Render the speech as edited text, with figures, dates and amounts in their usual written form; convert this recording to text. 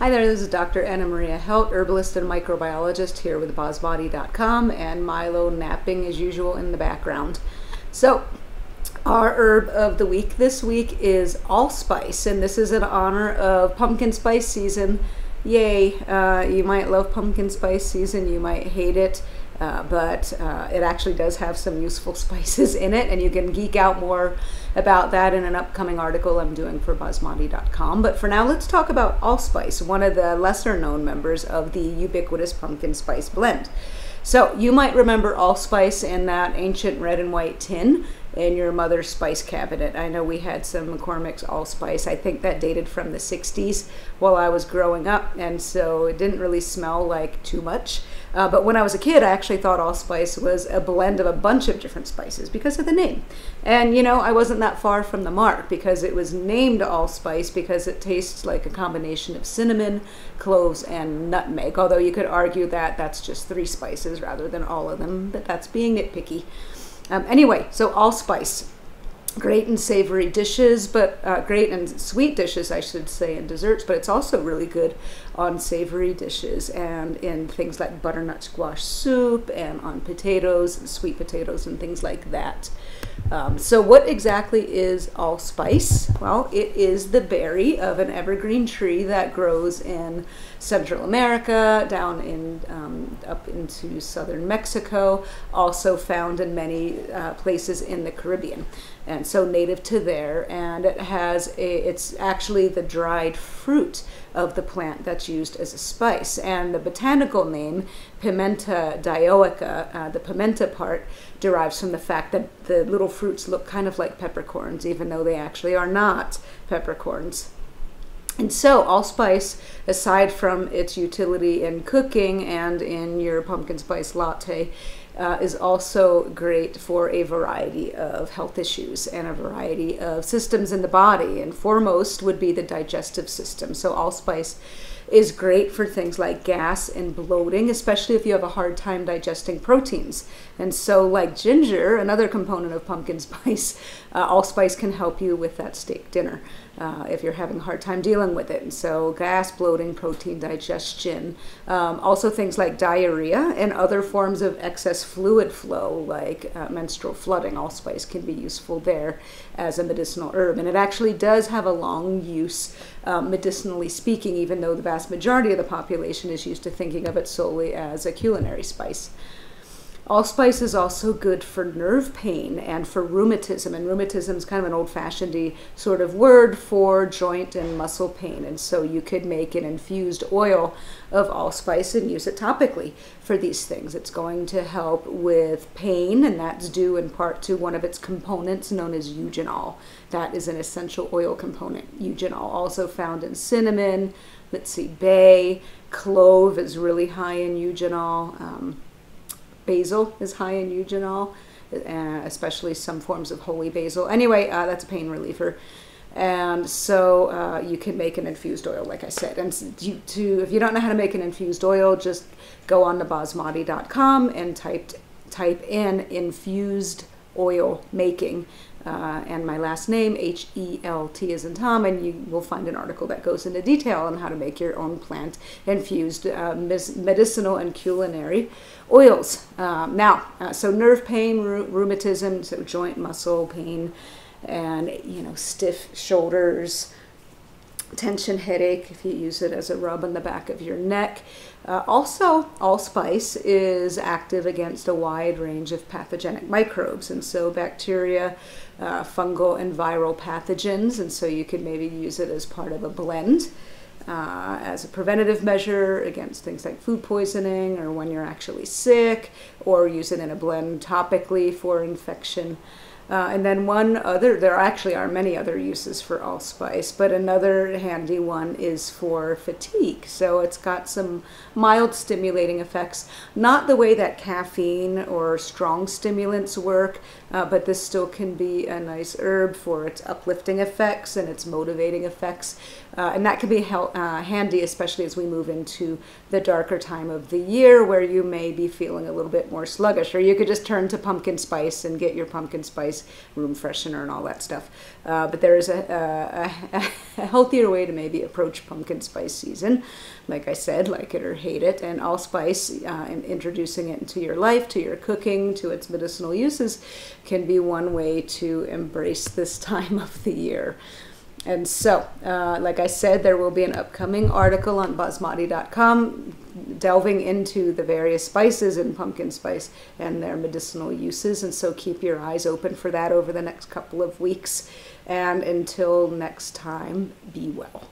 Hi there, this is Dr. Anna Maria Helt, herbalist and microbiologist here with BosBody.com, and Milo napping as usual in the background. So, our herb of the week this week is Allspice, and this is in honor of pumpkin spice season. Yay! You might love pumpkin spice season, you might hate it, but it actually does have some useful spices in it, and you can geek out more about that in an upcoming article I'm doing for BosBody.com. But for now, let's talk about Allspice, one of the lesser known members of the ubiquitous pumpkin spice blend. So you might remember Allspice in that ancient red and white tin in your mother's spice cabinet. I know we had some McCormick's Allspice. I think that dated from the 60s while I was growing up, and so it didn't really smell like too much. But when I was a kid, I actually thought Allspice was a blend of a bunch of different spices because of the name. And you know, I wasn't that far from the mark, because it was named Allspice because it tastes like a combination of cinnamon, cloves, and nutmeg. Although you could argue that that's just 3 spices rather than all of them, but that's being nitpicky. Anyway, so Allspice, great in savory dishes, but great in sweet dishes, I should say, and desserts, but it's also really good on savory dishes and in things like butternut squash soup and on potatoes, and sweet potatoes and things like that. So what exactly is Allspice? Well, it is the berry of an evergreen tree that grows in Central America, down in up into southern Mexico, also found in many places in the Caribbean, and so native to there. And it's actually the dried fruit of the plant that's used as a spice, and the botanical name Pimenta dioica, the pimenta part, derives from the fact that the little fruits look kind of like peppercorns, even though they actually are not peppercorns. And so Allspice, aside from its utility in cooking and in your pumpkin spice latte, is also great for a variety of health issues and a variety of systems in the body, and foremost would be the digestive system. So Allspice is great for things like gas and bloating, especially if you have a hard time digesting proteins. And so, like ginger, another component of pumpkin spice, Allspice can help you with that steak dinner if you're having a hard time dealing with it. And so gas, bloating, protein digestion, also things like diarrhea and other forms of excess fluid flow like menstrual flooding. Allspice can be useful there as a medicinal herb, and it actually does have a long use medicinally speaking, even though the vast majority of the population is used to thinking of it solely as a culinary spice. Allspice is also good for nerve pain and for rheumatism, and rheumatism is kind of an old-fashioned sort of word for joint and muscle pain, and so you could make an infused oil of Allspice and use it topically for these things. It's going to help with pain, and that's due in part to one of its components known as eugenol. That is an essential oil component. Eugenol, also found in cinnamon, let's see, bay, clove is really high in eugenol. Basil is high in eugenol, especially some forms of holy basil. Anyway, that's a pain reliever. And so you can make an infused oil, like I said. And if you don't know how to make an infused oil, just go on to BosBody.com and type in infused oil making. And my last name, H-E-L-T as in Tom, and you will find an article that goes into detail on how to make your own plant-infused medicinal and culinary oils. So nerve pain, rheumatism, so joint muscle pain, and stiff shoulders, tension headache if you use it as a rub on the back of your neck. Also, Allspice is active against a wide range of pathogenic microbes, and so bacteria, fungal, and viral pathogens, and so you could maybe use it as part of a blend as a preventative measure against things like food poisoning or when you're actually sick, or use it in a blend topically for infection. And then there actually are many other uses for Allspice, but another handy one is for fatigue. So it's got some mild stimulating effects, not the way that caffeine or strong stimulants work, but this still can be a nice herb for its uplifting effects and its motivating effects. And that can be handy, especially as we move into the darker time of the year where you may be feeling a little bit more sluggish. Or you could just turn to pumpkin spice and get your pumpkin spice room freshener and all that stuff. But there is a healthier way to maybe approach pumpkin spice season. Like I said, like it or hate it. And allspice, introducing it into your life, to your cooking, to its medicinal uses, can be one way to embrace this time of the year. And so, like I said, there will be an upcoming article on basmati.com delving into the various spices in pumpkin spice and their medicinal uses. And so keep your eyes open for that over the next couple of weeks. And until next time, be well.